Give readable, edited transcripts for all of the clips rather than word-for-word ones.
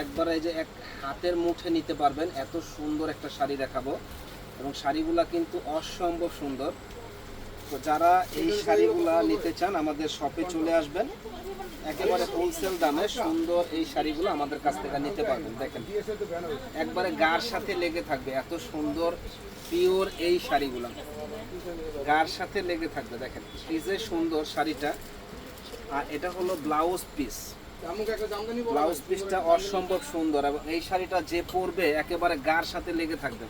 একবার এই যে এক হাতের মুঠে নিতে পারবেন, এত সুন্দর একটা শাড়ি দেখাবো এবং শাড়িগুলা কিন্তু অসম্ভব সুন্দর। তো যারা এই শাড়িগুলা নিতে চান আমাদের শপে চলে আসবেন, একেবারে হোলসেল দামে সুন্দর এই শাড়িগুলো আমাদের কাছ থেকে নিতে পারবেন। দেখেন একবারে গার সাথে লেগে থাকবে, এত সুন্দর পিওর এই শাড়িগুলো গার সাথে লেগে থাকবে। দেখেন কি যে সুন্দর শাড়িটা। আর এটা হলো ব্লাউজ পিস, ব্লাউজ পিসটা অসম্ভব সুন্দর এবং এই শাড়িটা যে পরবে একেবারে গার সাথে লেগে থাকবে।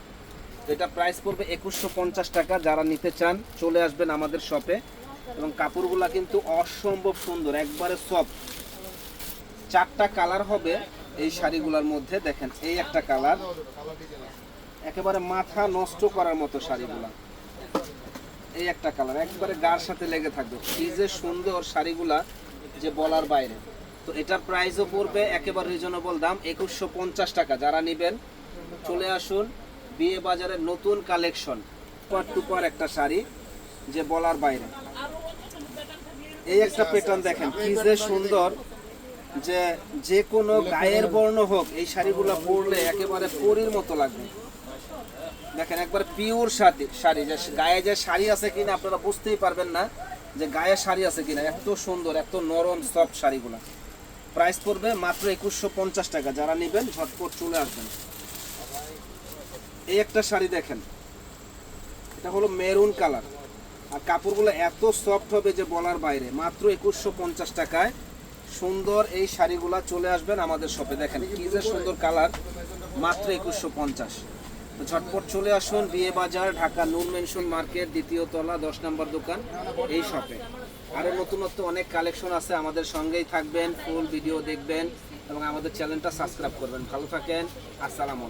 এটা প্রাইস পড়বে 2150 টাকা। যারা নিতে চান চলে আসবেন আমাদের শপে এবং কাপড়গুলা কিন্তু অসম্ভব সুন্দর, একবারে সফট। 4টা কালার হবে এই শাড়িগুলোর মধ্যে। দেখেন এই একটা কালার, একেবারে মাথা নষ্ট করার মতো শাড়িগুলা। এই একটা কালার একবারে গার সাথে লেগে থাকবে। কি যে সুন্দর শাড়িগুলা যে বলার বাইরে। তো এটার প্রাইসও পড়বে একেবারে রিজনেবল দাম 2150 টাকা। যারা নেবেন চলে আসুন, বিয়ে বাজারের নতুন কালেকশন, সুপার টুপার একটা শাড়ি যে বলার বাইরে। এই একটা প্যাটার্ন দেখেন কি যে সুন্দর, যে যে কোনো গায়ের বর্ণ হোক এই শাড়িগুলো পরলে একেবারে পরীর মতো লাগবে। দেখেন একবার পিওর শাড়ি, যে গায়ে যে শাড়ি আছে কিনা আপনারা বুঝতেই পারবেন না যে গায়ে শাড়ি আছে কিনা, এত সুন্দর এত নরম সফট শাড়িগুলো। প্রাইস পড়বে মাত্র 2150 টাকা। যারা নেবেন ঝটপট চলে আসবেন। এই একটা শাড়ি দেখেন, এটা হলো মেরুন কালার আর কাপড়গুলো এত সফট হবে যে বলার বাইরে। মাত্র 2150 টাকায় সুন্দর এই শাড়িগুলো চলে আসবেন আমাদের শপে। দেখেন কি যে সুন্দর কালার, মাত্র 2150। তো ঝটপট চলে আসুন বিয়ে বাজার, ঢাকা নূর মেনশন মার্কেট, 2য় তলা, 10 নম্বর দোকান, এই শপে। আরও নতুনত্ব অনেক কালেকশন আছে, আমাদের সঙ্গেই থাকবেন, ফুল ভিডিও দেখবেন এবং আমাদের চ্যানেলটা সাবস্ক্রাইব করবেন। ভালো থাকেন, আসসালামু আলাইকুম।